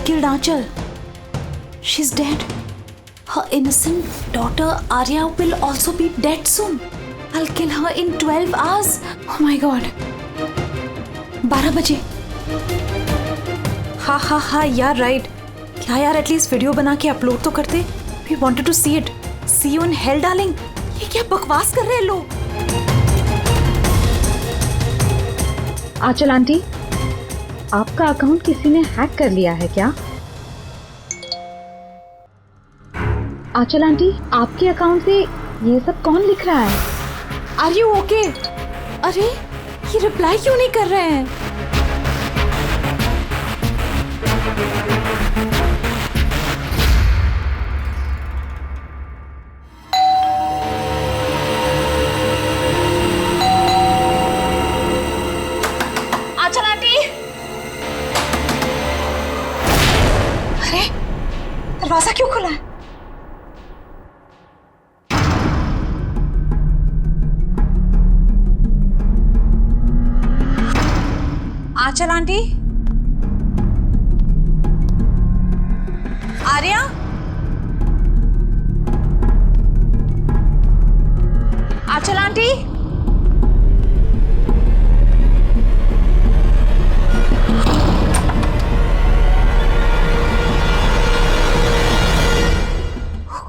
killed Aanchal. She's dead. Her innocent daughter Arya will also be dead soon. I'll kill her in 12 hours. Oh my God. 12 बजे. हाँ यार right. क्या यार at least video बना के upload तो करते. We wanted to see it. See you in hell, darling. ये क्या बकवास कर रहे हैं लोग. आंचल आंटी, आपका अकाउंट किसी ने हैक कर लिया है क्या? आंचल आंटी, आपके अकाउंट से ये सब कौन लिख रहा है? Are you okay? अरे ये रिप्लाई क्यों नहीं कर रहे हैं? आंचल आंटी, अरे दरवाजा क्यों खुला है? आंचल आंटी, आर्या, आंचल आंटी,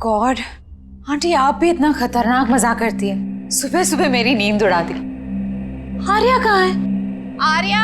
गॉड, आंटी आप भी इतना खतरनाक मजाक करती है. सुबह सुबह मेरी नींद उड़ा दी. आर्या कहाँ है? आर्या,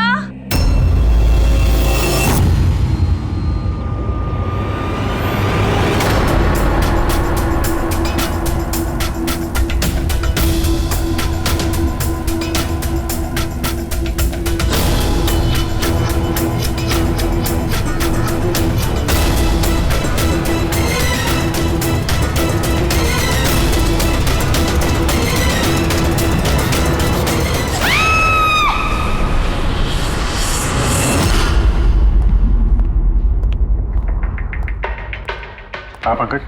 आप पंकज?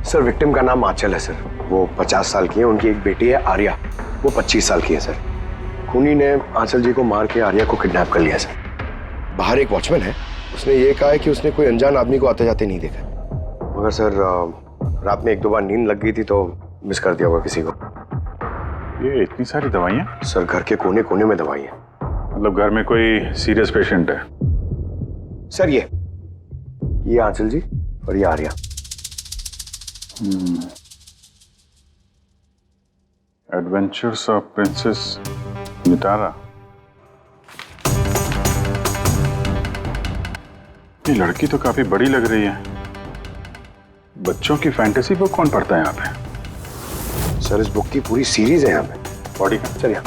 सर विक्टिम का नाम आंचल है सर. वो 50 साल की है. उनकी एक बेटी है आर्या, वो 25 साल की है सर. खूनी ने आंचल जी को मार के आर्या को किडनैप कर लिया सर. बाहर एक वॉचमैन है, उसने ये कहा है कि उसने कोई अनजान आदमी को आते जाते नहीं देखा. मगर सर रात में 1-2 बार नींद लग गई थी तो मिस कर दिया होगा किसी को. ये इतनी सारी दवाइयाँ? सर घर के कोने कोने में दवाई है. मतलब घर में कोई सीरियस पेशेंट है? सर ये आंचल जी और ये Arya. Adventures of princess Nitara. ये लड़की तो काफी बड़ी लग रही है. बच्चों की फैंटेसी बुक कौन पढ़ता है यहाँ पे? सर इस बुक की पूरी सीरीज है यहाँ पे. बॉडी का? सर यहाँ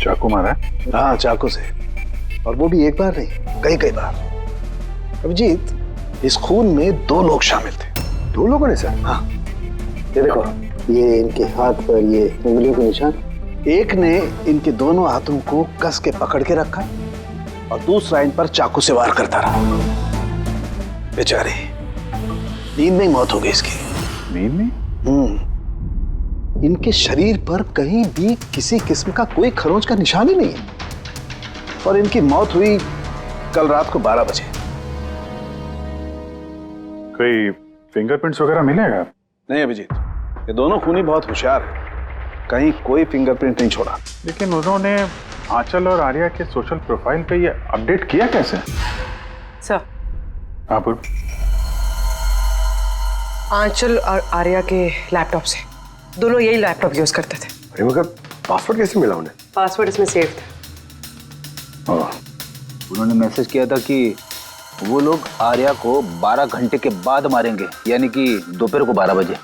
चाकू मारा है? हाँ, चाकू से. और वो भी एक बार नहीं, कई बार. अभिजीत, इस खून में 2 लोग शामिल थे. 2 लोगों ने सर? हाँ, ये देखो, ये इनके हाथ पर ये उंगलियों के निशान. एक ने इनके दोनों हाथों को कस के पकड़ के रखा और दूसरा इन पर चाकू से वार करता रहा. बेचारे, नींद में मौत हो गई इसकी. नींद में? इनके शरीर पर कहीं भी किसी किस्म का कोई खरोंच का निशान ही नहीं है. और इनकी मौत हुई कल रात को 12 बजे. कोई फिंगरप्रिंट्स वगैरह मिलेगा? नहीं अभिजीत, ये दोनों खूनी बहुत होशियार हैं. कहीं कोई फिंगरप्रिंट नहीं छोड़ा. लेकिन उन्होंने आंचल और आर्या के सोशल प्रोफाइल पे ये अपडेट किया कैसे? सर, हाँ बोल. आंचल और आर्या के लैपटॉप से. दोनों यही लैपटॉप यूज करते थे. अरे मगर पासवर्ड कैसे मिला उन्हें? पासवर्ड इसमें सेव था. उन्होंने मैसेज किया था कि वो लोग आर्या को 12 घंटे के बाद मारेंगे, यानी कि दोपहर को 12 बजे.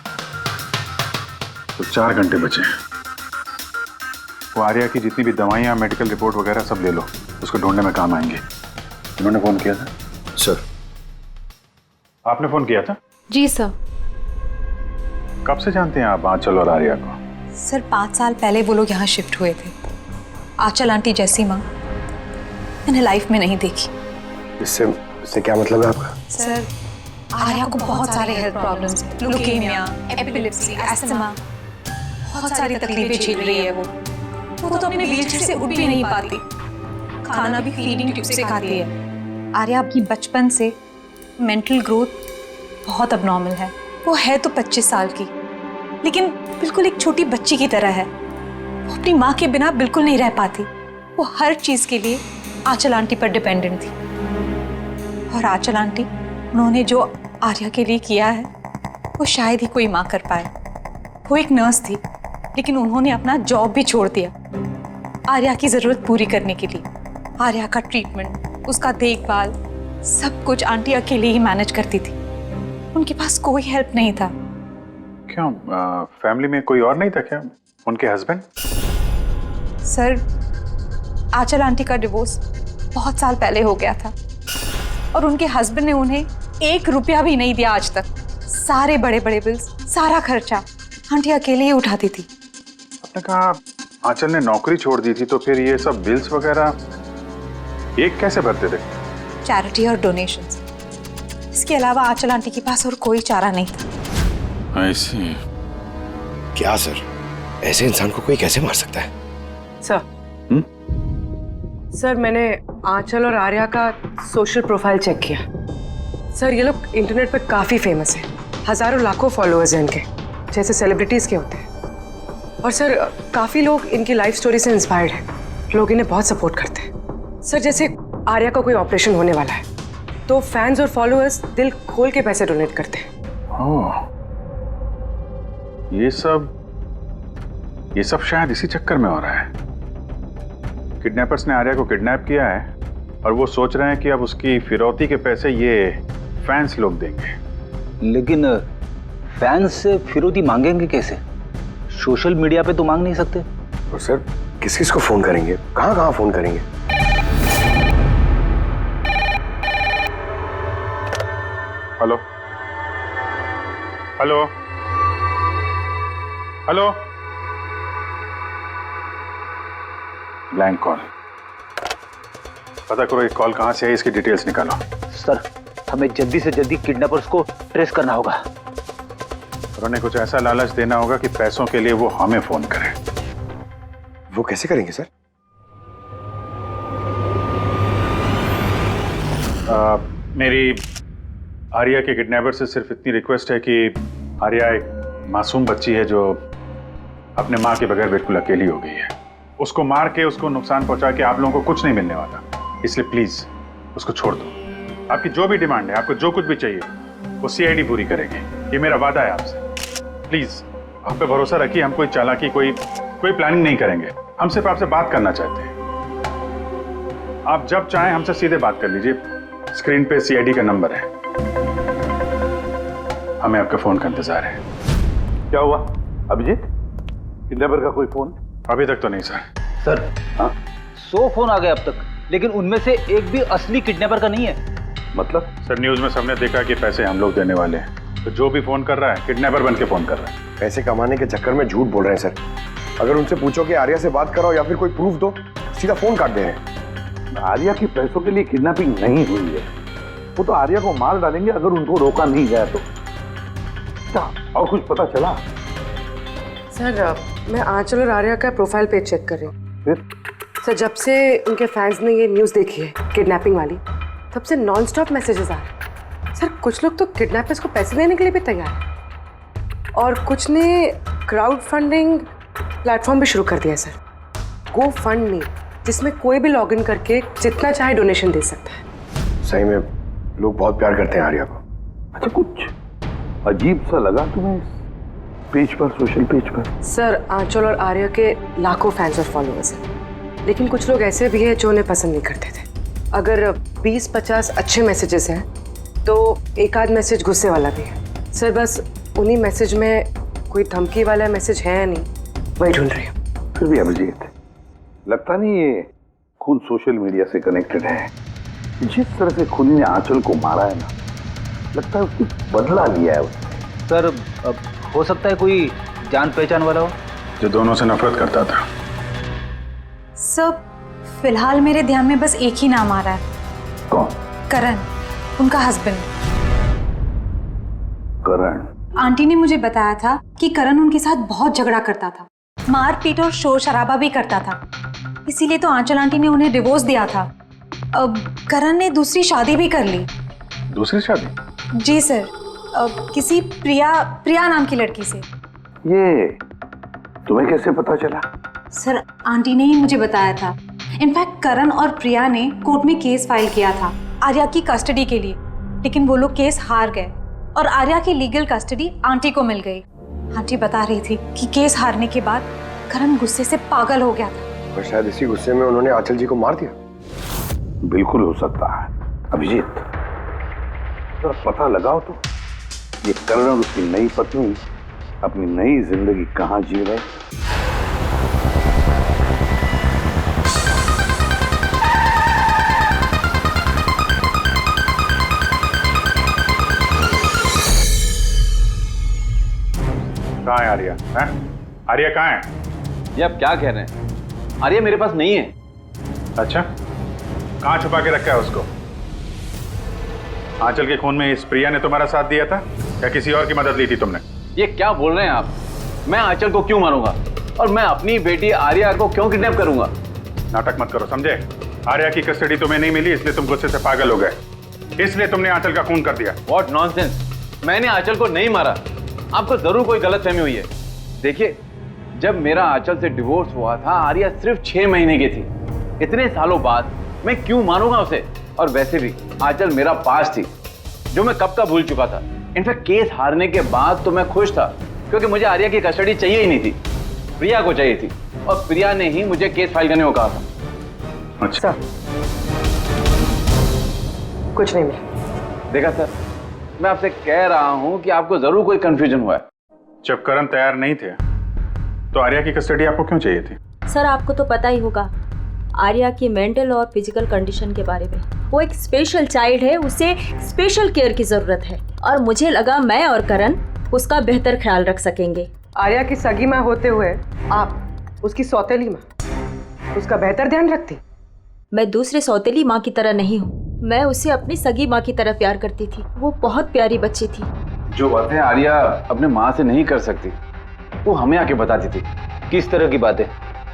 तो 4 घंटे बचे. वो आर्या की जितनी भी दवाइयाँ, मेडिकल रिपोर्ट वगैरह सब ले लो, उसको ढूंढने में काम आएंगे. उन्होंने फोन किया था? सर. आपने फोन किया था? जी सर. कब से जानते हैं आप आंचल और आर्या को? सर 5 साल पहले वो लोग यहाँ शिफ्ट हुए थे. आंचल आंटी जैसी माँ मैंने लाइफ में नहीं देखी. इससे क्या मतलब है आपका? सर आर्या को बहुत सारे हेल्थ प्रॉब्लम्स हैं. ल्यूकेमिया, एपिलेप्सी, अस्थमा, बहुत सारी तकलीफें झेल रही है वो. वो तो अपने व्हीलचेयर से उठ भी नहीं पाती, खाना भी फीडिंग ट्यूब से खाती है। आर्या की बचपन से मेंटल ग्रोथ बहुत अबनॉर्मल है। वो है तो 25 साल की, लेकिन बिल्कुल एक छोटी बच्ची की तरह है। वो अपनी माँ के बिना बिल्कुल नहीं रह पाती। वो हर चीज के लिए आंचल आंटी पर डिपेंडेंट थी। और आंचल आंटी, उन्होंने जो आर्या के लिए किया है वो शायद ही कोई माँ कर पाए। वो एक नर्स थी, लेकिन उन्होंने अपना जॉब भी छोड़ दिया आर्या की जरूरत पूरी करने के लिए। आर्या का ट्रीटमेंट, उसका देखभाल, सब कुछ आंटी अकेले ही मैनेज करती थी। उनके पास कोई हेल्प नहीं था। क्यों, फैमिली में कोई और नहीं था क्या? उनके हस्बैंड? सर, आंचल आंटी का डिवोर्स बहुत साल पहले हो गया था और उनके हस्बैंड ने उन्हें 1 रुपया भी नहीं दिया आज तक। सारे बड़े बड़े बिल्स, सारा खर्चा आंटी अकेले ही उठाती थी। आपने कहा आंचल ने नौकरी छोड़ दी थी, तो फिर ये सब बिल्स वगैरह एक कैसे भरते थे? चैरिटी और डोनेशंस, इसके अलावा आंचल आंटी के पास और कोई चारा नहीं था। ऐसे क्या सर, ऐसे इंसान को कोई कैसे मार सकता है? सर सर, मैंने आंचल और आर्या का सोशल प्रोफाइल चेक किया। सर, ये लोग इंटरनेट पर काफ़ी फेमस हैं। हज़ारों लाखों फॉलोअर्स हैं इनके, जैसे सेलिब्रिटीज़ के होते हैं। और सर, काफ़ी लोग इनकी लाइफ स्टोरी से इंस्पायर्ड हैं। लोग इन्हें बहुत सपोर्ट करते हैं। सर, जैसे आर्या का कोई ऑपरेशन होने वाला है तो फैंस और फॉलोअर्स दिल खोल के पैसे डोनेट करते हैं। ओह, ये सब शायद इसी चक्कर में हो रहा है। किडनैपर्स ने आर्या को किडनैप किया है और वो सोच रहे हैं कि अब उसकी फिरौती के पैसे ये फैंस लोग देंगे। लेकिन फैंस से फिरौती मांगेंगे कैसे? सोशल मीडिया पे तो मांग नहीं सकते। और सर, किस किस को फोन करेंगे, कहाँ कहाँ फोन करेंगे? Hello hello hello, blank call. पता करो ये कॉल कहां से है, इसकी डिटेल्स निकालो। सर, हमें जल्दी से जल्दी किडनैपर्स को ट्रेस करना होगा। और उन्हें कुछ ऐसा लालच देना होगा कि पैसों के लिए वो हमें फोन करें। वो कैसे करेंगे सर? मेरी आर्या के किडनैपर से सिर्फ इतनी रिक्वेस्ट है कि आर्या एक मासूम बच्ची है जो अपने माँ के बगैर बिल्कुल अकेली हो गई है। उसको मार के, उसको नुकसान पहुंचा के आप लोगों को कुछ नहीं मिलने वाला, इसलिए प्लीज उसको छोड़ दो। आपकी जो भी डिमांड है, आपको जो कुछ भी चाहिए, वो सीआईडी पूरी करेगी। ये मेरा वादा है आपसे। प्लीज आप पे भरोसा रखिए। हम कोई चालाकी, कोई प्लानिंग नहीं करेंगे। हम सिर्फ आपसे बात करना चाहते हैं। आप जब चाहें हमसे सीधे बात कर लीजिए। स्क्रीन पे सीआईडी का नंबर है। हमें आपके फोन का इंतजार है। क्या हुआ अभिजीत? किडनैपर का कोई फोन? अभी तक तो नहीं सर। सर, 100 फोन आ गए अब तक, लेकिन उनमें से एक भी असली किडनैपर का नहीं है। मतलब? सर, न्यूज में सबने देखा कि पैसे हम लोग देने वाले हैं, तो जो भी फोन कर रहा है किडनैपर बन के फोन कर रहा है। पैसे कमाने के चक्कर में झूठ बोल रहे हैं सर। अगर उनसे पूछो कि आर्या से बात कराओ या फिर कोई प्रूफ दो, सीधा फोन काट दे रहे हैं। आर्या की पैसों के लिए किडनैपिंग नहीं हुई है। वो तो आर्या को मार डालेंगे अगर उनको रोका नहीं गया तो। क्या और कुछ पता चला? सर, मैं आंचल और आर्या का प्रोफाइल पेज चेक कर रही हूँ। फिर? सर, जब से उनके फैंस ने ये न्यूज़ देखी है किडनैपिंग वाली, तब से नॉन स्टॉप मैसेजेस आ रहे हैं। सर, कुछ लोग तो किडनैपर्स को पैसे देने के लिए भी तैयार हैं और कुछ ने क्राउड फंडिंग प्लेटफॉर्म भी शुरू कर दिया है सर, गो फंड मी, जिसमें कोई भी लॉगिन करके जितना चाहे डोनेशन दे सकता है। सही में लोग बहुत प्यार करते हैं आर्या को। अच्छा, कुछ अजीब सा लगा तुम्हें पेज पर, सोशल पेज पर? सर, आंचल और आर्या के लाखों फैंस और फॉलोअर्स हैं, लेकिन कुछ लोग ऐसे भी हैं जो उन्हें पसंद नहीं करते थे। अगर 20-50 अच्छे मैसेजेस हैं तो एक आध मैसेज गुस्से वाला भी है। सर, बस उन्हीं मैसेज में कोई धमकी वाला मैसेज है या नहीं, वही ढूंढ रही हूँ। फिर भी अभिजीत, लगता नहीं ये खून सोशल मीडिया से कनेक्टेड है। जिस तरह से खूनी ने आंचल को मारा है ना, लगता है उसकी बदला लिया है उसने। सर, हो सकता है कोई जान पहचान वाला हो जो दोनों से नफरत करता था। सर, फिलहाल मेरे ध्यान में बस एक ही नाम आ रहा है। कौन? करण, उनका हस्बैंड। करण? आंटी ने मुझे बताया था कि करण उनके साथ बहुत झगड़ा करता था। मारपीट और शोर शराबा भी करता था। इसीलिए तो आंचल आंटी ने उन्हें डिवोर्स दिया था। अब करण ने दूसरी शादी भी कर ली। दूसरी शादी? जी सर, किसी प्रिया नाम की लड़की से। ये तुम्हें कैसे पता चला? सर, आंटी ने ही मुझे बताया था। इनफैक्ट करण और प्रिया ने कोर्ट में केस फाइल किया था आर्या की कस्टडी के लिए, लेकिन वो लोग केस हार गए और आर्या की लीगल कस्टडी आंटी को मिल गई। आंटी बता रही थी कि केस हारने के बाद करण गुस्से से पागल हो गया था। और शायद इसी गुस्से में उन्होंने आंचल जी को मार दिया। बिल्कुल हो सकता है। अभिजीत, जरा पता लगाओ तो ये करण और उसकी नई पत्नी अपनी नई जिंदगी कहाँ जी रहे। कहाँ है आर्या? हैं? आर्या कहाँ है? ये आप क्या कह रहे हैं? आर्या मेरे पास नहीं है। अच्छा, कहाँ छुपा के रखा है उसको? आंचल के खून में इस प्रिया ने तुम्हारा साथ दिया था या किसी और की मदद ली थी तुमने? ये क्या बोल रहे हैं आप? मैं आंचल को क्यों मारूंगा और मैं अपनी बेटी आर्या को क्यों किडनैप करूंगा? नाटक मत करो, समझे? आर्या की कस्टडी तुम्हें नहीं मिली इसलिए तुम गुस्से से पागल हो गए, इसलिए तुमने आंचल का खून कर दिया। What nonsense! मैंने आंचल को नहीं मारा। आपको जरूर कोई गलतफहमी हुई है। देखिए, जब मेरा आंचल से डिवोर्स हुआ था आर्या सिर्फ 6 महीने की थी। इतने सालों बाद मैं क्यों मारूंगा उसे? और वैसे भी आंचल मेरा पास थी जो मैं कब का भूल चुका था। इनफैक्ट केस हारने के बाद तो मैं खुश था क्योंकि मुझे आर्या की कस्टडी चाहिए ही नहीं थी, प्रिया को चाहिए थी और प्रिया ने ही मुझे केस फाइल करने को कहा था। अच्छा, कुछ नहीं मिला। देखा सर, मैं आपसे कह रहा हूं कि आपको जरूर कोई कंफ्यूजन हुआ है। जब करण तैयार नहीं थे तो आर्या की कस्टडी आपको क्यों चाहिए थी? सर, आपको तो पता ही होगा आर्या की मेंटल और फिजिकल कंडीशन के बारे में। वो एक स्पेशल चाइल्ड है, उसे स्पेशल केयर की ज़रूरत है और मुझे लगा मैं और करण उसका बेहतर ख्याल रख सकेंगे। आर्या की सगी माँ होते हुए आप उसकी सौतेली माँ, उसका बेहतर ध्यान रखती? मैं दूसरे सौतेली माँ की तरह नहीं हूँ, मैं उसे अपनी सगी माँ की तरह प्यार करती थी। वो बहुत प्यारी बच्ची थी। जो बातें आर्या अपने माँ से नहीं कर सकती वो हमें आके बताती थी। किस तरह की बातें?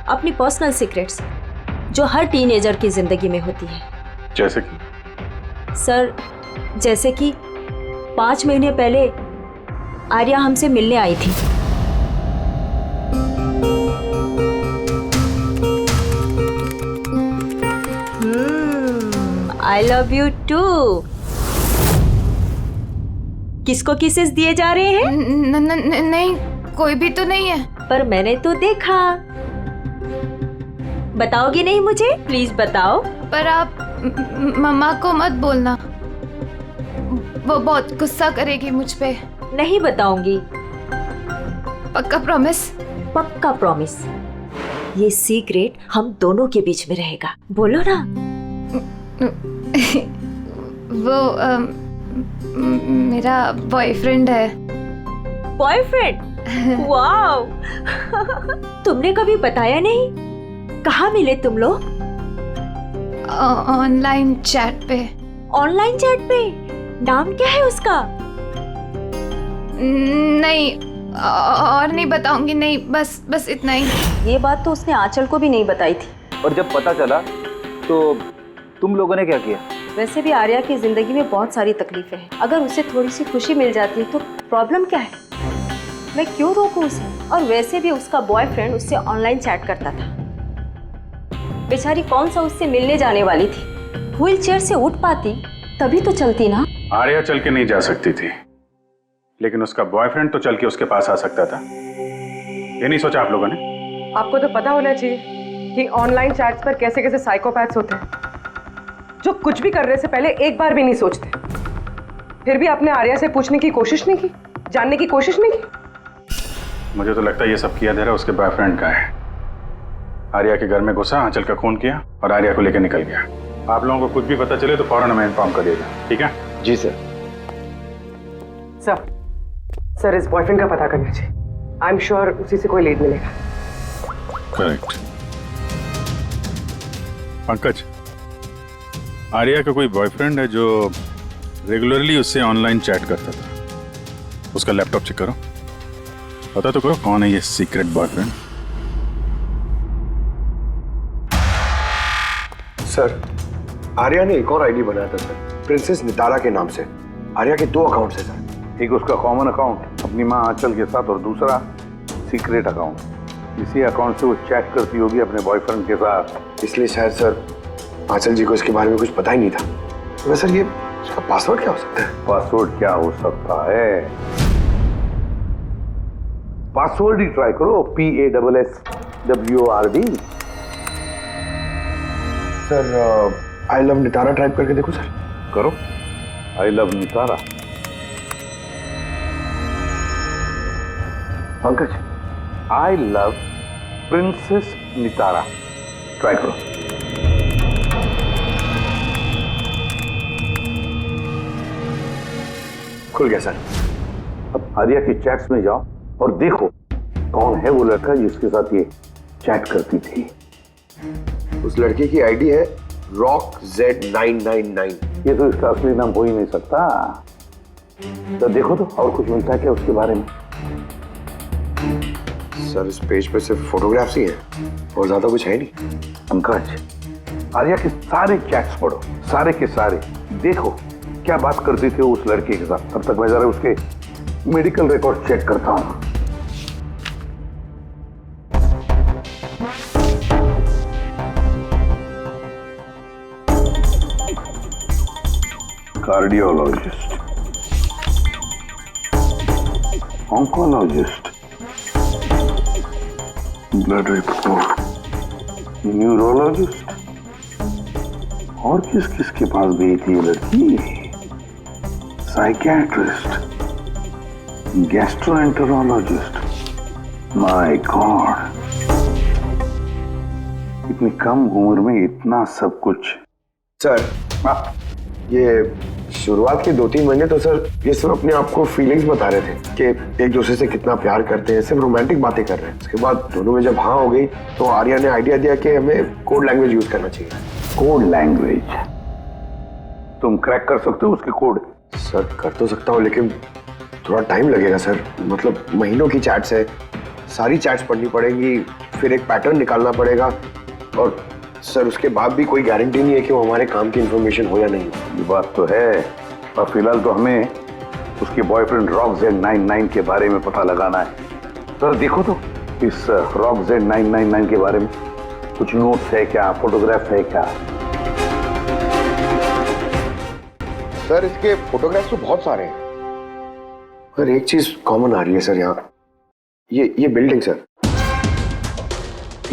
अपनी पर्सनल सीक्रेट्स जो हर टीनेजर की जिंदगी में होती है। जैसे कि? सर, जैसे कि 5 महीने पहले आर्या हमसे मिलने आई थी। I love you too. किसको किसेस दिए जा रहे हैं? नहीं, कोई भी तो नहीं है। पर मैंने तो देखा। बताओगी नहीं मुझे? प्लीज बताओ। पर आप मम्मा को मत बोलना, वो बहुत गुस्सा करेगी मुझ पे। नहीं बताऊंगी। पक्का प्रॉमिस? पक्का प्रॉमिस। ये सीक्रेट हम दोनों के बीच में रहेगा। बोलो ना। वो मेरा बॉयफ्रेंड है। बॉयफ्रेंड? वाओ। तुमने कभी बताया नहीं। कहाँ मिले तुम लोग? ऑनलाइन चैट पे। ऑनलाइन चैट पे? नाम क्या है उसका? नहीं, और नहीं बताऊंगी। नहीं, बस इतना ही। ये बात तो उसने आंचल को भी नहीं बताई थी। और जब पता चला तो तुम लोगों ने क्या किया? वैसे भी आर्या की जिंदगी में बहुत सारी तकलीफें हैं। अगर उसे थोड़ी सी खुशी मिल जाती है तो प्रॉब्लम क्या है? मैं क्यों रोकूं उसे? और वैसे भी उसका बॉयफ्रेंड उससे ऑनलाइन चैट करता था। बेचारी कौन सा उससे मिलने जाने वाली थी? व्हील चेयर से उठ पाती तभी तो चलती ना। आर्या चल के नहीं जा सकती थी, लेकिन उसका बॉयफ्रेंड तो चल के उसके पास आ सकता था। ये नहीं सोचा आप लोगों ने? आपको तो पता होना चाहिए कि ऑनलाइन चैट्स पर कैसे कैसे साइकोपैथ्स होते हैं जो कुछ भी करने से पहले एक बार भी नहीं सोचते। फिर भी आपने आर्या से पूछने की कोशिश नहीं की, जानने की कोशिश नहीं की? मुझे तो लगता है ये सब किया धरा उसके बॉयफ्रेंड का है। आर्या के घर में घुसा, आंचल का खून किया और आर्या को लेकर निकल गया। आप लोगों को कुछ भी पता चले तो फौरन हमें इन्फॉर्म करिएगा, ठीक है? जी सर। सर, इस बॉयफ्रेंड का पता करना चाहिए। आई एम श्योर उसी से कोई लीड मिलेगा। करेक्ट। पंकज, आर्या का कोई बॉयफ्रेंड है जो रेगुलरली उससे ऑनलाइन चैट करता था। उसका लैपटॉप चेक करो, पता तो करो कौन है ये सीक्रेट बॉयफ्रेंड। सर आर्या ने एक और आईडी बनाया था सर, प्रिंसेस नितारा के नाम से। आर्या के 2 अकाउंट है सर। एक उसका कॉमन अकाउंट अपनी माँ आंचल के साथ और दूसरा सीक्रेट अकाउंट। इसी अकाउंट से वो चैट करती होगी अपने बॉयफ्रेंड के साथ। इसलिए शायद सर आंचल जी को इसके बारे में कुछ पता ही नहीं था। तो सर ये उसका पासवर्ड क्या हो सकता है? पासवर्ड क्या हो सकता है? पासवर्ड ही ट्राई करो, PASSWORD। Sir I love Nitara type करके देखो सर। करो, I love Nitara. Pankaj, I love princess Nitara, try करो। खुल गया सर। अब आर्या की चैट्स में जाओ और देखो कौन है वो लड़का जिसके साथ ये चैट करती थी। उस लड़के की आईडी है RockZ999। ये तो इसका असली नाम हो ही नहीं सकता। तो देखो तो और कुछ मिलता है क्या उसके बारे में? सर इस पेज पे सिर्फ फोटोग्राफ्स ही हैं और ज्यादा कुछ है नहीं। पंकज, आर्या के सारे चैट्स पढ़ो, सारे के सारे। देखो क्या बात करती थी उस लड़के के साथ। तब तक मैं जरा उसके मेडिकल रिकॉर्ड चेक करता हूं। Cardiologist, oncologist, blood report, neurologist, और किस किस के पास गई थी ये लड़की? Psychiatrist, gastroenterologist. माय गॉड, इतनी कम उम्र में इतना सब कुछ। सर ये शुरुआत के 2-3 महीने तो सर ये सब अपने आप को फीलिंग्स बता रहे थे कि एक दूसरे से कितना प्यार करते हैं, सिर्फ रोमांटिक बातें कर रहे हैं। उसके बाद दोनों में जब हाँ हो गई तो आर्या ने आइडिया दिया कि हमें कोड लैंग्वेज यूज करना चाहिए। Code language? तुम क्रैक कर सकते हो उसके कोड? सर कर तो सकता हूँ लेकिन थोड़ा टाइम लगेगा सर। मतलब महीनों की चैट्स है, सारी चैट्स पढ़नी पड़ेगी, फिर एक पैटर्न निकालना पड़ेगा और सर उसके बाद भी कोई गारंटी नहीं है कि वो हमारे काम की इंफॉर्मेशन हो या नहीं। ये बात तो है, और फिलहाल तो हमें उसके बॉयफ्रेंड RockZ999 के बारे में पता लगाना है। सर देखो तो इस RockZ999 के बारे में कुछ नोट्स है क्या, फोटोग्राफ है क्या? सर इसके फोटोग्राफ्स तो बहुत सारे हैं, पर एक चीज कॉमन आ रही है सर यहाँ, ये building sir.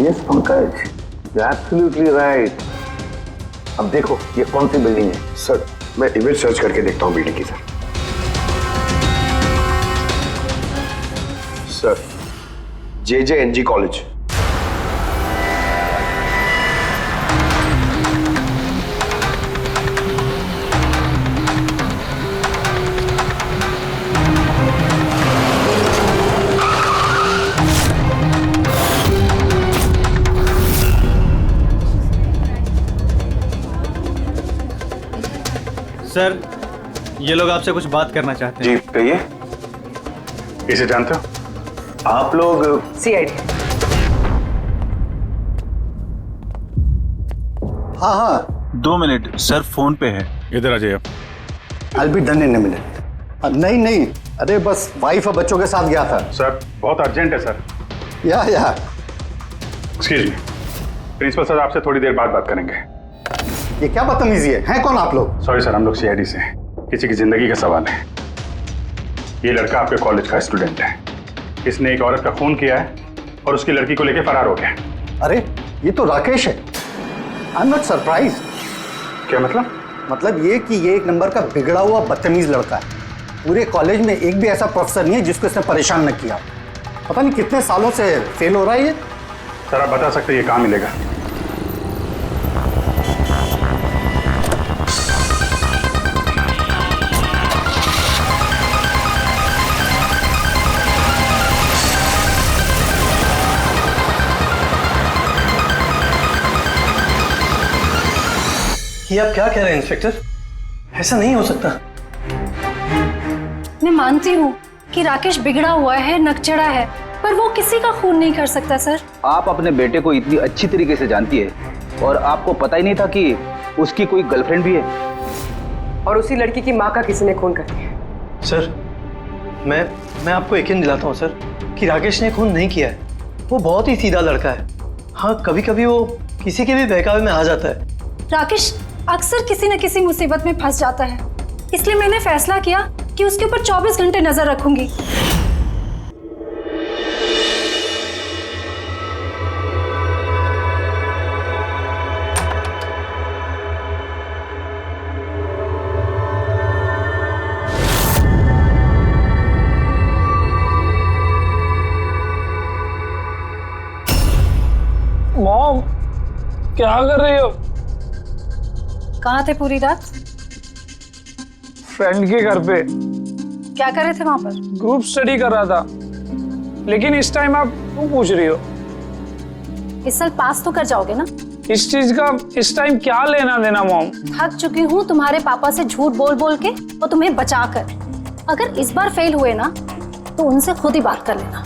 Yes Pankaj, absolutely right. अब देखो ये कौन सी बिल्डिंग है? सर मैं इमेज सर्च करके देखता हूँ बिल्डिंग की। Sir JJNG college. सर ये लोग आपसे कुछ बात करना चाहते हैं। जी कहिए। इसे जानते हो आप लोग? CID। हाँ 2 मिनट सर, फोन पे है। इधर आ जाइए। I'll be done in a minute। नहीं अरे बस वाइफ और बच्चों के साथ गया था। सर बहुत अर्जेंट है सर। या एक्सक्यूज मी, प्रिंसिपल सर आपसे थोड़ी देर बाद बात करेंगे। ये क्या बदतमीजी है? हैं कौन आप लोग? सॉरी सर, हम लोग CID से हैं, किसी की जिंदगी का सवाल है। ये लड़का आपके कॉलेज का स्टूडेंट है, इसने एक औरत का खून किया है और उसकी लड़की को लेकर फरार हो गया। अरे ये तो राकेश है। I am not surprise. क्या मतलब? मतलब ये कि ये एक नंबर का बिगड़ा हुआ बदतमीज लड़का है। पूरे कॉलेज में एक भी ऐसा प्रोफेसर नहीं है जिसको इसने परेशान न किया। पता नहीं कितने सालों से फेल हो रहा है ये। सर आप बता सकते हैं ये कहाँ मिलेगा? ये आप क्या कह रहे हैं इंस्पेक्टर? ऐसा नहीं हो सकता। मैं मानती हूँ कि राकेश बिगड़ा हुआ है, नकचड़ा है, पर वो किसी का खून नहीं कर सकता सर। आप अपने बेटे को इतनी अच्छी तरीके से जानती है और आपको पता ही नहीं था कि उसकी कोई गर्लफ्रेंड भी है। और उसी लड़की की माँ का किसी ने खून कर दिया। सर मैं आपको यकीन दिलाता हूँ सर कि राकेश ने खून नहीं किया है। वो बहुत ही सीधा लड़का है। हाँ, कभी कभी वो किसी के भी बहकावे में आ जाता है। राकेश अक्सर किसी न किसी मुसीबत में फंस जाता है, इसलिए मैंने फैसला किया कि उसके ऊपर 24 घंटे नजर रखूंगी। मॉम, क्या कर रही हो? कहाँ थे पूरी रात? फ्रेंड के घर पे। क्या कर रहे थे वहां पर? ग्रुप स्टडी कर रहा था। लेकिन इस टाइम आप क्यों पूछ रही हो? इस साल पास तो कर जाओगे ना? इस चीज का इस टाइम क्या लेना देना मॉम? थक चुकी हूँ तुम्हारे पापा से झूठ बोल बोल के और तुम्हें बचा कर। अगर इस बार फेल हुए ना तो उनसे खुद ही बात कर लेना।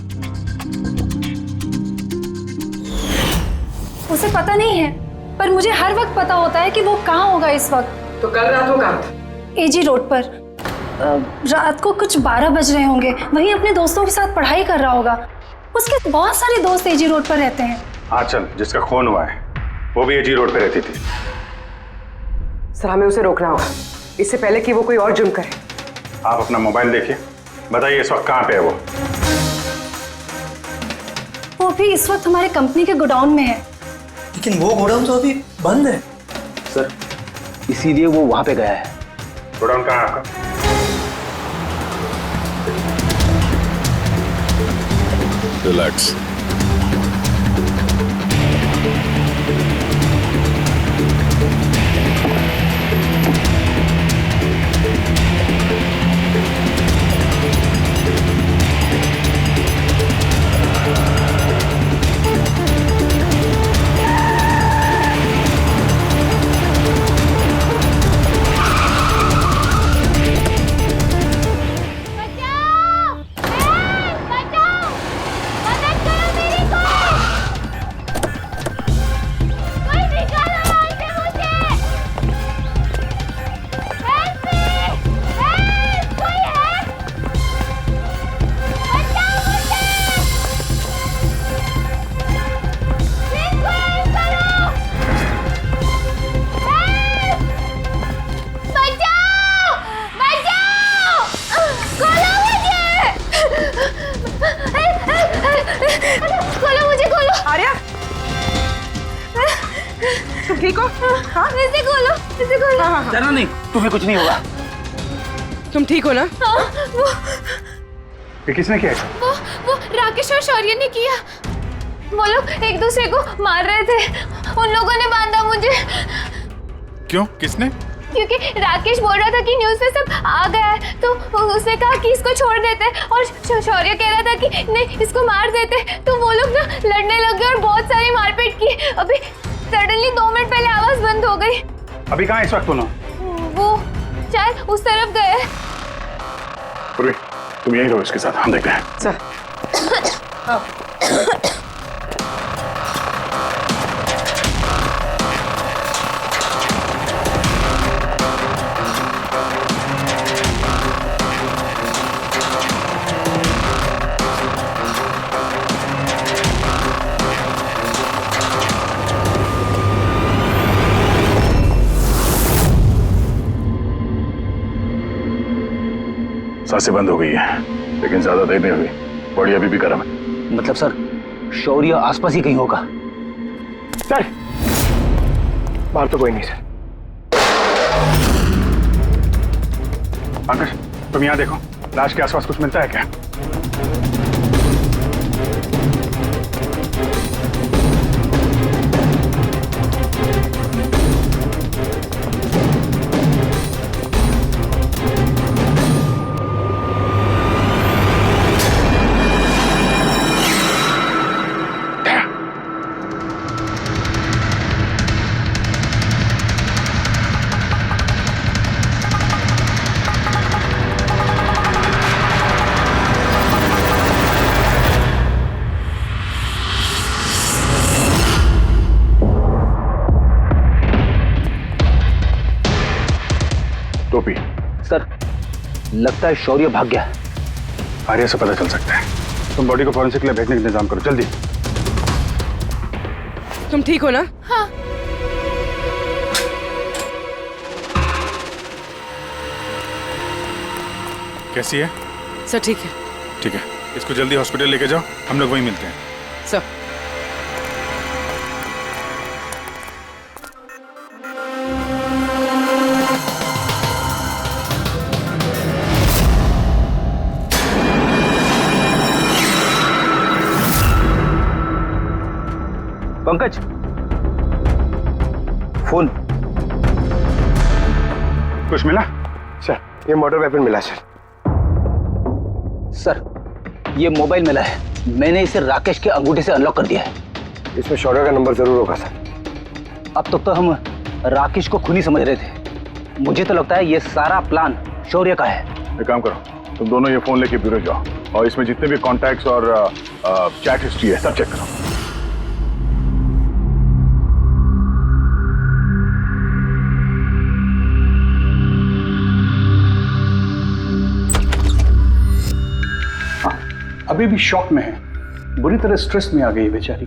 उसे पता नहीं है, पर मुझे हर वक्त पता होता है कि वो कहाँ होगा इस वक्त। तो कल रात वो कहाँ था? एजी रोड पर। रात को कुछ 12 बज रहे होंगे। वहीं अपने दोस्तों के साथ पढ़ाई कर रहा होगा। उसके बहुत सारे दोस्त एजी रोड पर रहते हैं। आंचल जिसका खून हुआ है वो भी एजी रोड पे रहती थी। सर हमें उसे रोकना होगा इससे पहले कि वो कोई और जुर्म करे। आप अपना मोबाइल देखिए, बताइए इस वक्त कहाँ पे है वो? वो भी इस वक्त हमारे कंपनी के गोडाउन में है। लेकिन वो गोडाउन तो अभी बंद है। सर इसीलिए वो वहां पे गया है। गोडाउन कहाँ है आपका? रिलैक्स। ठीक हो? हाँ इसे खोलो, इसे खोलो। हाँ। डरना नहीं, तुम्हें कुछ नहीं होगा। तुम ठीक हो ना? हाँ, ये किसने किया? वो राकेश और शौर्य ने किया। वो लोग एक दूसरे को मार रहे थे। उन लोगों ने बांधा मुझे। क्यों? किसने? क्योंकि राकेश बोल रहा था कि न्यूज़ में सब आ गया है, तो उसने कहा कि इसको छोड़ देते, और शौर्य कह रहा था कि नहीं इसको मार देते। तो वो लोग ना लड़ने लग गए और बहुत सारी मारपीट की। अभी सडनली 2 मिनट पहले आवाज बंद हो गई। अभी कहाँ इस वक्त दोनों? वो शायद उस तरफ गए। पूर्वी, तुम यहीं रहो इसके साथ, हम देखते हैं। सर सांसें बंद हो गई है, लेकिन ज्यादा देर नहीं हुई। बॉडी अभी भी गर्म है। मतलब सर शौर्य आसपास ही कहीं होगा। सर बाहर तो कोई नहीं सर। पंकज तुम यहाँ देखो, लाश के आसपास कुछ मिलता है क्या? गोपी। सर लगता है शौर्य भाग गया। आर्या से पता चल सकता है। तुम बॉडी को फॉरेंसिक लैब भेजने का इंतजाम करो जल्दी। तुम ठीक हो ना? हाँ। कैसी है? सर ठीक है। ठीक है, इसको जल्दी हॉस्पिटल लेके जाओ, हम लोग वहीं मिलते हैं। Sir Pankaj phone. कुछ मिला? सर ये मर्डर वेपन मिला सर। सर ये मोबाइल मिला है, मैंने इसे राकेश के अंगूठे से अनलॉक कर दिया है। इसमें शौर्य का नंबर जरूर होगा सर। अब तक तो हम राकेश को खूनी समझ रहे थे, मुझे तो लगता है ये सारा प्लान शौर्य का है। एक काम करो, तुम दोनों ये फोन लेके ब्यूरो जाओ और इसमें जितने भी कॉन्टैक्ट्स और चैट हिस्ट्री है सब चेक करो। अभी भी शॉक में है, बुरी तरह स्ट्रेस में आ गई है बेचारी।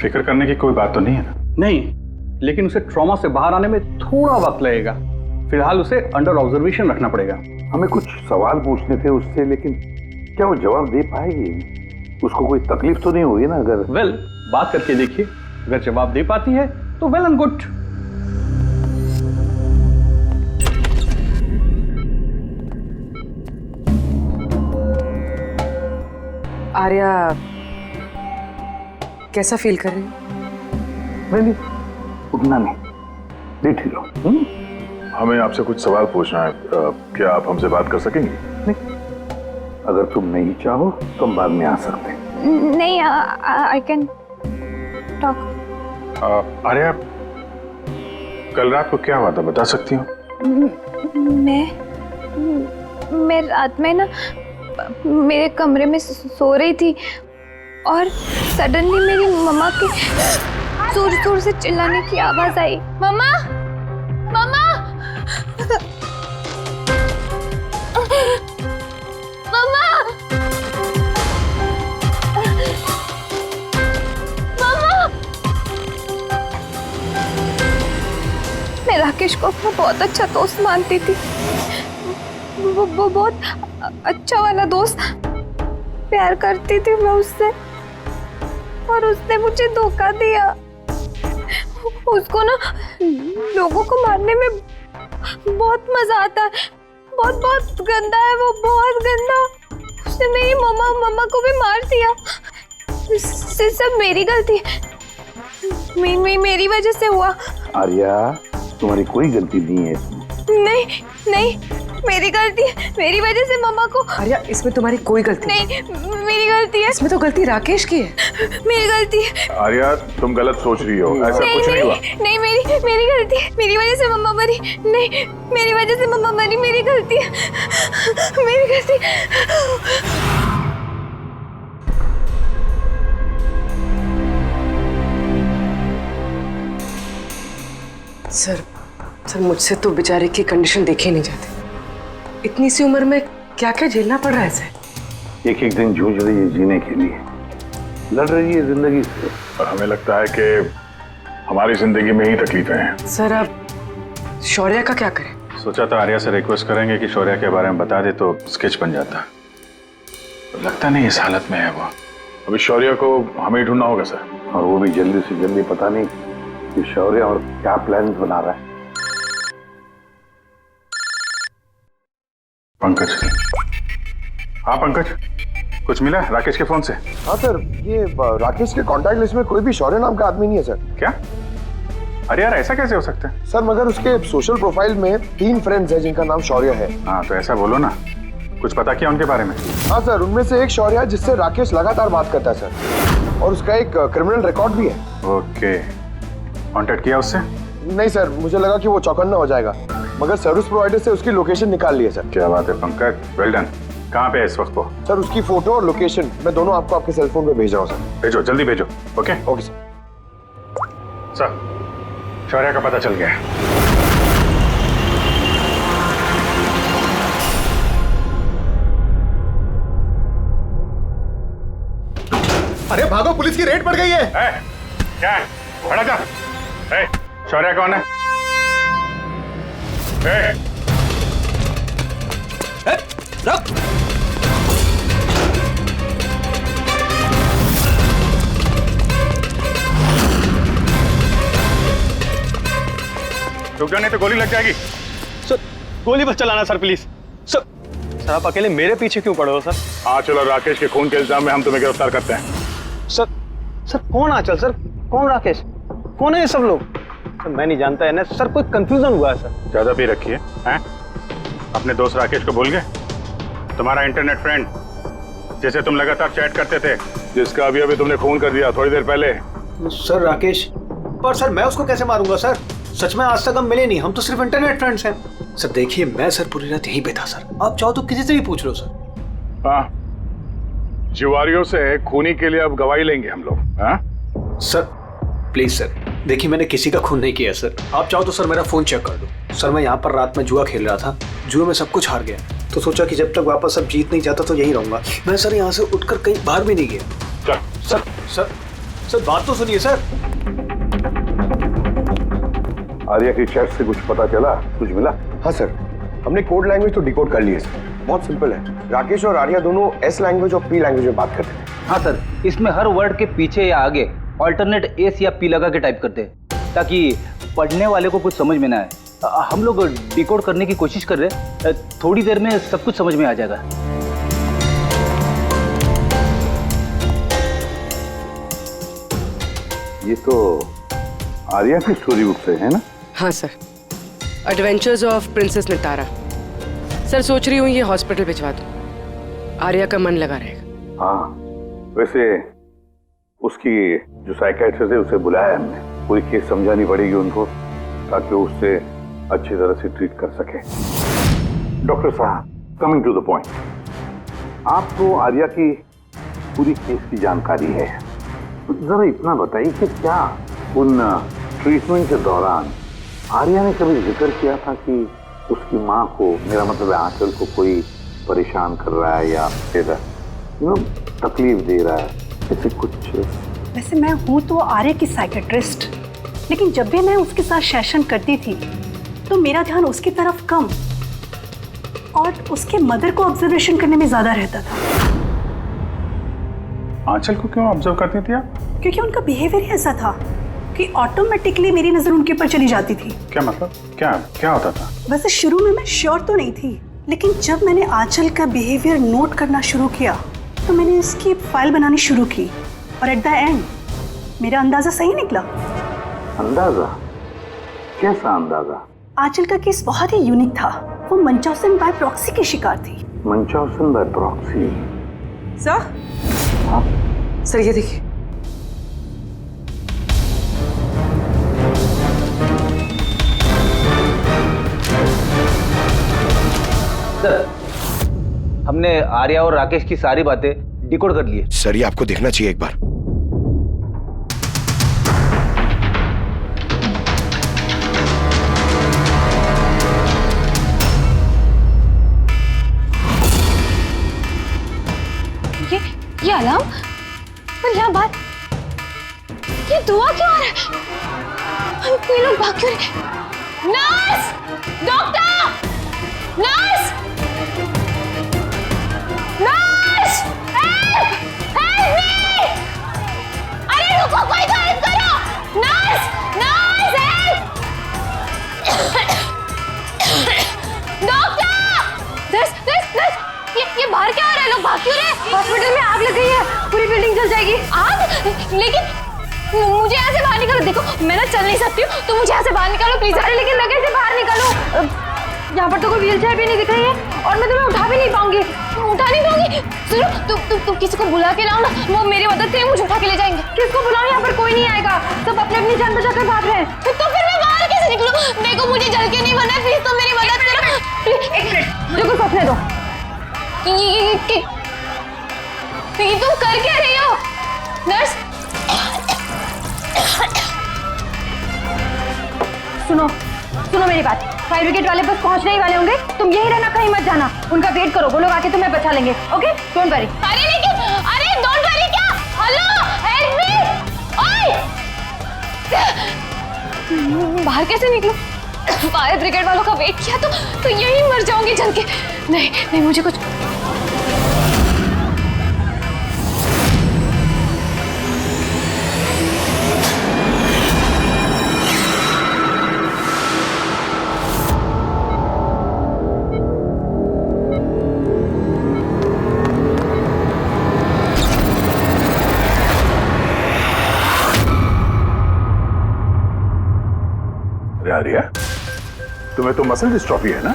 फिक्र करने की कोई बात तो नहीं है ना? नहीं, लेकिन उसे ट्रॉमा से बाहर आने में थोड़ा वक्त लगेगा। फिलहाल उसे अंडर ऑब्जर्वेशन रखना पड़ेगा। हमें कुछ सवाल पूछने थे उससे, लेकिन क्या वो जवाब दे पाएगी? उसको कोई तकलीफ तो नहीं होगी ना? अगर वेल, बात करके देखिए, अगर जवाब दे पाती है तो वेल एंड गुड। आर्या कैसा फील कर रही है? नहीं, उतना नहीं, ठीक हो। हमें आपसे कुछ सवाल पूछना है, क्या आप हमसे बात कर सकेंगे? नहीं, अगर तुम नहीं चाहो तो हम बाद में आ सकते हैं। नहीं, आई कैन टॉक। आर्या, कल रात को क्या हुआ था बता सकती हो? मैं रात में ना मेरे कमरे में सो रही थी और सडनली मेरी मम्मा के जोर जोर से चिल्लाने की आवाज आई। मम्मा, मम्मा, मम्मा, मम्मा। मैं राकेश को अपना बहुत अच्छा दोस्त मानती थी, वो बहुत अच्छा वाला दोस्त। प्यार करती थी मैं उससे और उसने मुझे धोखा दिया। उसको ना लोगों को मारने में बहुत मजा आता है। बहुत बहुत गंदा है वो, बहुत गंदा। उसने मेरी मम्मा को भी मार दिया। सब मेरी गलती, मेरी वजह से हुआ। आर्या, तुम्हारी कोई गलती नहीं है इसमें। नहीं नहीं, मेरी गलती है, मेरी वजह से मम्मा को। आर्या, इसमें तुम्हारी कोई गलती नहीं, मेरी गलती है। इसमें तो गलती राकेश की है। मेरी गलती है। आर्या, तुम गलत सोच रही हो, ऐसा कुछ नहीं हुआ। नहीं, मेरी गलती है, मेरी वजह से मम्मा मरी। नहीं, मेरी वजह से मम्मा मरी, मेरी गलती है, मेरी गलती। सर मुझसे तो बेचारे की कंडीशन देखी नहीं जाती। इतनी सी उम्र में क्या क्या झेलना पड़ रहा है इसे। एक एक दिन जूझ रही है जीने के लिए, लड़ रही है जिंदगी से। और हमें लगता है कि हमारी जिंदगी में ही तकलीफें हैं। सर अब शौर्य का क्या करें? सोचा था आर्या से रिक्वेस्ट करेंगे कि शौर्य के बारे में बता दे तो स्केच बन जाता, तो लगता नहीं इस हालत में है वो। अभी शौर्य को हमें ही ढूंढना होगा सर, और वो भी जल्दी से जल्दी। पता नहीं कि शौर्य और क्या प्लान बना रहा है। पंकज। हाँ पंकज, कुछ मिला राकेश के फोन से? हाँ सर, ये राकेश के कांटेक्ट लिस्ट में कोई भी शौर्य नाम का आदमी नहीं है सर। क्या? अरे यार, ऐसा कैसे हो सकता है? सर मगर उसके सोशल प्रोफाइल में 3 फ्रेंड्स हैं जिनका नाम शौर्य है। हाँ तो ऐसा बोलो ना, कुछ पता किया उनके बारे में? हाँ सर, उनमें से एक शौर्य है जिससे राकेश लगातार बात करता है सर, और उसका एक क्रिमिनल रिकॉर्ड भी है। ओके, कांटेक्ट किया उससे? नहीं सर, मुझे लगा कि वो चौकन्ना हो जाएगा, मगर सर्विस प्रोवाइडर से उसकी लोकेशन निकाल ली है सर। क्या बात है पंकज, वेल डन। कहाँ पे है इस वक्त वो? सर उसकी फोटो और लोकेशन मैं दोनों आपको आपके सेल फोन पे भेज रहा हूँ सर। भेजो, जल्दी भेजो। Okay okay sir. सर, शौर्य का पता चल गया है। अरे भागो, पुलिस की रेड पड़ गई है। क्या है? खड़ा जा। शौर्य कौन है? रुक। रुक जा नहीं तो गोली लग जाएगी। सर गोली मत चलाना सर, प्लीज। सर आप अकेले मेरे पीछे क्यों पड़े हो सर? आंचल और राकेश के खून के इल्जाम में हम तुम्हें गिरफ्तार करते हैं। सर कौन आंचल सर, कौन राकेश, कौन है ये सब लोग? सर मैं नहीं जानता है ना सर, कोई कंफ्यूजन हुआ है सर। ज्यादा पी रखी है? अपने दोस्त राकेश को भूल गए? तुम्हारा इंटरनेट फ्रेंड जैसे तुम लगातार चैट करते थे, जिसका अभी अभी तुमने खून कर दिया थोड़ी देर पहले। सर राकेश, पर सर मैं उसको कैसे मारूंगा सर? सच में आज तक हम मिले नहीं, हम तो सिर्फ इंटरनेट फ्रेंड्स हैं। सर देखिए, मैं सर पूरी रात यहीं पे था सर, आप चाहो तो किसी से भी पूछ लो सर। हाँ, जुआरियों से खूनी के लिए अब गवाही लेंगे हम लोग। हाँ सर प्लीज सर, देखिए मैंने किसी का खून नहीं किया सर। आप चाहो तो सर मेरा फोन चेक कर दो। सर मैं यहाँ पर रात में जुआ खेल रहा था, जुए में सब कुछ हार गया, तो सोचा कि जब तक वापस अब जीत नहीं जाता तो यहीं रहूंगा। मैं सर यहाँ से उठकर कहीं बाहर भी नहीं गया। सर सर सर बात तो सुनिए सर। आर्या की चैट से कुछ पता चला, कुछ मिला? हाँ सर, हमने कोड लैंग्वेज तो डिकोड कर ली है सर। बहुत सिंपल है, राकेश और आर्या दोनों एस लैंग्वेज और पी लैंग्वेज में बात करते थे। हाँ सर, इसमें हर वर्ड के पीछे या आगे ऑल्टरनेट एस या पी लगा के टाइप करते हैं ताकि पढ़ने वाले को कुछ समझ में ना आए। हम लोग डिकोड करने की कोशिश कर रहे हैं, थोड़ी देर में सब कुछ समझ में आ जाएगा। ये तो आर्या की स्टोरी बुक से है ना? हाँ sir, adventures of princess Nitara. Sir सोच रही हूँ ये हॉस्पिटल भिजवा दूँ, आर्या का मन लगा रहेगा। हाँ, वैसे उसकी जो साइकियाट्रिस्ट है उसे बुलाया है हमने, पूरी केस समझानी पड़ेगी उनको ताकि वो उससे अच्छी तरह से ट्रीट कर सके। डॉक्टर साहब, कमिंग टू द पॉइंट, आपको आर्या की पूरी केस की जानकारी है, जरा इतना बताइए कि क्या उन ट्रीटमेंट के दौरान आर्या ने कभी जिक्र किया था कि उसकी माँ को, मेरा मतलब है आंचल को, कोई परेशान कर रहा है या फिर तकलीफ दे रहा है, ऐसे कुछ? वैसे मैं हूँ तो आर्या की साइकेट्रिस्ट, लेकिन जब भी मैं उसके साथ सेशन करती थी तो मेरा ध्यान उसकी तरफ कम और उसके मदर को ऑब्जर्वेशन करने में ज्यादा रहता था। आंचल को क्यों ऑब्जर्व करती थी आप? क्योंकि उनका बिहेवियर ऐसा था कि ऑटोमेटिकली मेरी नजर उनके ऊपर चली जाती थी। क्या मतलब? क्या होता था? वैसे शुरू में मैं श्योर तो नहीं थी, लेकिन जब मैंने आंचल का बिहेवियर नोट करना शुरू किया तो मैंने इसकी फाइल बनानी शुरू की और एट द एंड मेरा अंदाजा सही निकला। अंदाजा? कैसा अंदाजा? आंचल का केस बहुत ही यूनिक था। वो मंचाउसन बाय प्रॉक्सी की शिकार थी। मंचाउसन बाय प्रॉक्सी? सर, सर ये देखिए। सर, हमने आर्या और राकेश की सारी बातें डिकोड कर ली है। सर ये आपको देखना चाहिए एक बार। ये अलार्म? पर यहाँ बात, ये दुआ क्यों आ रहा है? कोई लोग भाग क्यों रहे? Nurse! Doctor! Nurse! Nurse! Help! Help me! अरे रुको, कोई तो हेल्प करो! Nurse! Nurse help! Doctor! Nurse! ये बाहर क्या आ रहा है? लोग भाग क्यों रहे? हॉस्पिटल में आग लग गई है, पूरी बिल्डिंग जल जाएगी। आग? लेकिन मुझे यहाँ से बाहर निकालो। देखो मैं ना चल नहीं सकती हूँ, तो मुझे यहाँ से बाहर निकालो प्लीज। अरे लेकिन मैं कैसे बाहर निकालूं? यहाँ पर तो कोई व्हीलचेयर भी नहीं दिख रही है और मैं तुम्हें उठा भी नहीं पाऊंगी। उठा नहीं पाऊंगी? सुनो, तुम किसी को बुला के लाओ ना, वो मेरी मदद करें, मुझे उठा के ले जाएंगे। किसको बुलाओ? यहाँ पर कोई नहीं आएगा, सब अपनी अपनी जान बचाकर भाग रहे हैं। तो फिर मैं बाहर कैसे निकलूं? देखो मुझे जल के नहीं मरना, प्लीज तुम मेरी मदद करो। एक मिनट रुको, सोचने दो। ये तुम कर क्या रही हो? नर्स सुनो मेरी बात, फायर ब्रिगेड वाले बस पहुंचने ही वाले होंगे, तुम यही रहना, कहीं मत जाना, उनका वेट करो, वो लोग आके तुम्हें बचा लेंगे। Okay, don't worry. अरे लेकिन, अरे डोंट वरी क्या? हेलो बाहर कैसे निकलूं? फायर ब्रिगेड वालों का वेट किया तो यही मर जाऊंगी जल के। नहीं नहीं, मुझे कुछ आर्या, तुम्हें तो मसल डिस्ट्रॉफी है ना?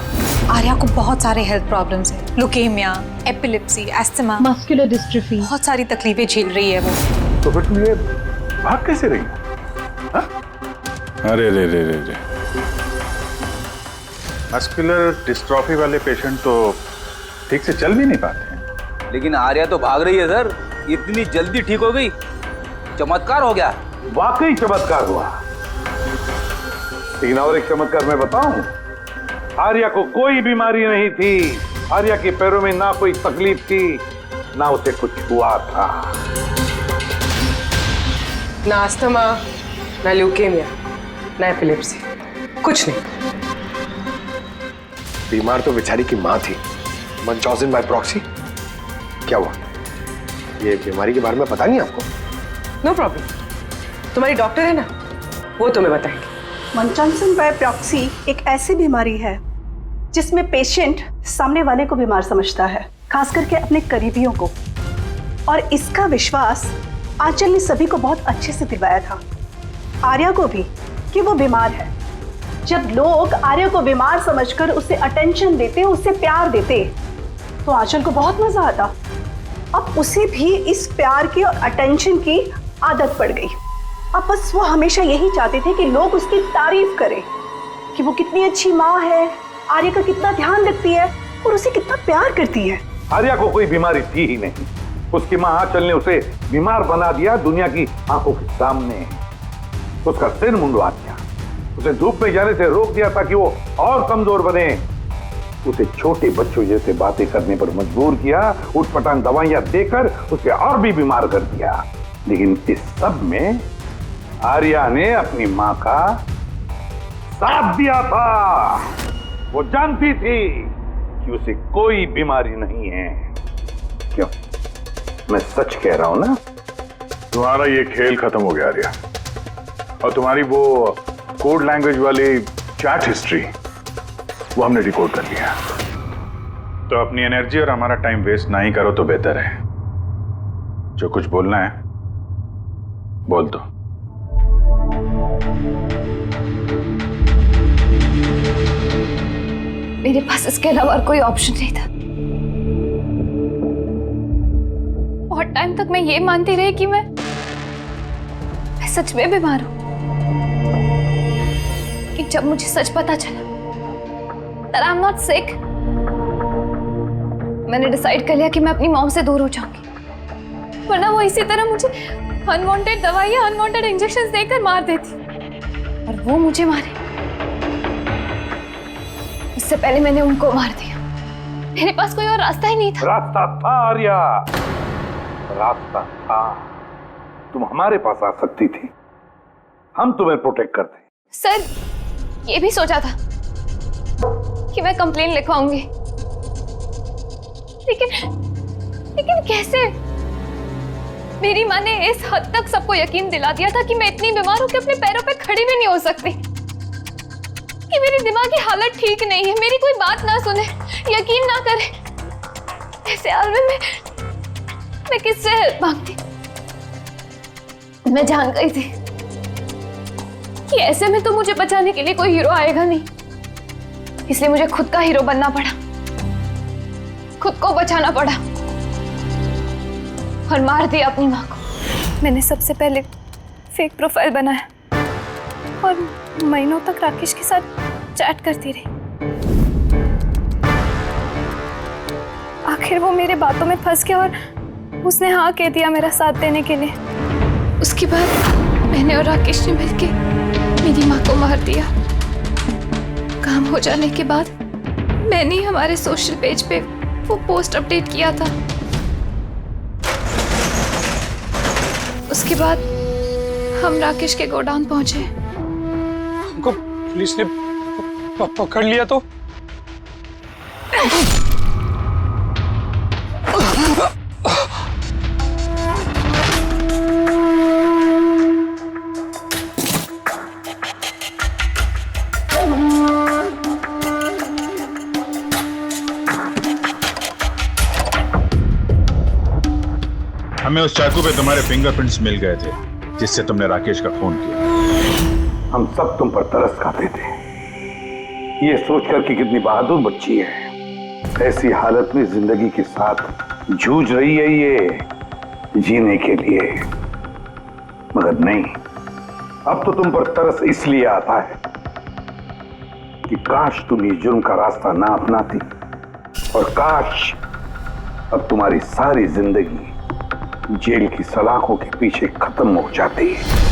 आर्या को बहुत सारे हेल्थ प्रॉब्लम्स हैं, leukaemia, epilepsy, asthma, muscular dystrophy, बहुत सारी तकलीफें झेल रही है वो। तो फिर तुम ये भाग कैसे रही? अरे रे रे रे रे, मस्कुलर डिस्ट्रॉफी वाले पेशेंट तो ठीक से चल भी नहीं पाते हैं। लेकिन आर्या तो भाग रही है सर, इतनी जल्दी ठीक हो गई, चमत्कार हो गया। वाकई चमत्कार हुआ। लेकिन और एक चमत्कार मैं बताऊं, आर्या को कोई बीमारी नहीं थी। आर्या के पैरों में ना कोई तकलीफ थी, ना उसे कुछ हुआ था। ना अस्थमा, ना ल्यूकेमिया, ना एपिलेप्सी, कुछ नहीं। बीमार तो बेचारी की माँ थी, मंचॉजिन बाय प्रॉक्सी। क्या हुआ? ये बीमारी के बारे में पता नहीं आपको? नो प्रॉब्लम, तुम्हारी डॉक्टर है ना, वो तुम्हें बताएंगे। मंचॉन्सन बाय प्रॉक्सी एक ऐसी बीमारी है जिसमें पेशेंट सामने वाले को बीमार समझता है, खास करके अपने करीबियों को। और इसका विश्वास आंचल ने सभी को बहुत अच्छे से दिलवाया था, आर्या को भी, कि वो बीमार है। जब लोग आर्या को बीमार समझकर उसे अटेंशन देते, उसे प्यार देते, तो आंचल को बहुत मजा आता। अब उसे भी इस प्यार की और अटेंशन की आदत पड़ गई। अब बस वो हमेशा यही चाहते थे कि लोग उसकी तारीफ करें कि वो कितनी अच्छी माँ है, आर्या का कितना ध्यान रखती है और उसे कितना प्यार करती है। आर्या को कोई बीमारी थी ही नहीं। उसकी माँ आंचल ने उसे बीमार बना दिया दुनिया की आंखों के सामने। उसका सिर मुंडवा दिया, उसे धूप में जाने से रोक दिया ताकि वो और कमजोर बने। उसे छोटे बच्चों जैसे बातें करने पर मजबूर किया, उठपटांग दवाइयां देकर उसे और भी बीमार कर दिया। लेकिन इस सब में आर्या ने अपनी माँ का साथ दिया था। वो जानती थी कि उसे कोई बीमारी नहीं है। क्यों? मैं सच कह रहा हूं ना? तुम्हारा ये खेल खत्म हो गया आर्या, और तुम्हारी वो कोड लैंग्वेज वाली चैट हिस्ट्री वो हमने डिकोड कर लिया। तो अपनी एनर्जी और हमारा टाइम वेस्ट ना ही करो तो बेहतर है। जो कुछ बोलना है बोल दो। मेरे पास इसके अलावा और कोई ऑप्शन नहीं था। बहुत टाइम तक मैं ये मानती रही कि मैं सच में बीमार हूं, कि जब मुझे सच पता चला that I'm not sick, मैंने डिसाइड कर लिया कि मैं अपनी मॉम से दूर हो जाऊंगी, वरना वो इसी तरह मुझे अनवांटेड दवाइयां, अनवांटेड इंजेक्शंस देकर मार देती। और वो मुझे मारे इससे पहले मैंने उनको मार दिया। मेरे पास कोई और रास्ता ही नहीं था। रास्ता था आर्या, रास्ता था। तुम हमारे पास आ सकती थी, हम तुम्हें प्रोटेक्ट करते। सर, ये भी सोचा था कि मैं कंप्लेन लिखवाऊंगी, लेकिन कैसे? मेरी माँ ने इस हद तक सबको यकीन दिला दिया था कि मैं इतनी बीमार हूं कि अपने पैरों पे खड़ी भी नहीं हो सकती, कि मेरी दिमागी हालत ठीक नहीं है, मेरी कोई बात ना सुने, यकीन ना करे। ऐसे हाल में मैं किससे हेल्प मांगती? मैं जान गई थी कि ऐसे में तो मुझे बचाने के लिए कोई हीरो आएगा नहीं, इसलिए मुझे खुद का हीरो बनना पड़ा, खुद को बचाना पड़ा और मार दिया अपनी माँ को। मैंने सबसे पहले फेक प्रोफाइल बनाया और महीनों तक राकेश के साथ चैट करती रही। आखिर वो मेरे बातों में फंस गया और उसने हाँ कह दिया मेरा साथ देने के लिए। उसके बाद मैंने और राकेश ने मिलकर मेरी माँ को मार दिया। काम हो जाने के बाद मैंने हमारे सोशल पेज पे वो पोस्ट अपडेट किया था। उसके बाद हम राकेश के गोडाउन पहुंचे। हमको पुलिस ने पकड़ लिया तो? हमें उस चाकू पे तुम्हारे फिंगरप्रिंट्स मिल गए थे जिससे तुमने राकेश का खून किया। हम सब तुम पर तरस खाते थे, ये सोचकर कि कितनी बहादुर बच्ची है, ऐसी हालत में जिंदगी के साथ जूझ रही है ये जीने के लिए। मगर नहीं, अब तो तुम पर तरस इसलिए आता है कि काश तुम ये जुर्म का रास्ता ना अपनाती, और काश अब तुम्हारी सारी जिंदगी जेल की सलाखों के पीछे खत्म हो जाती है।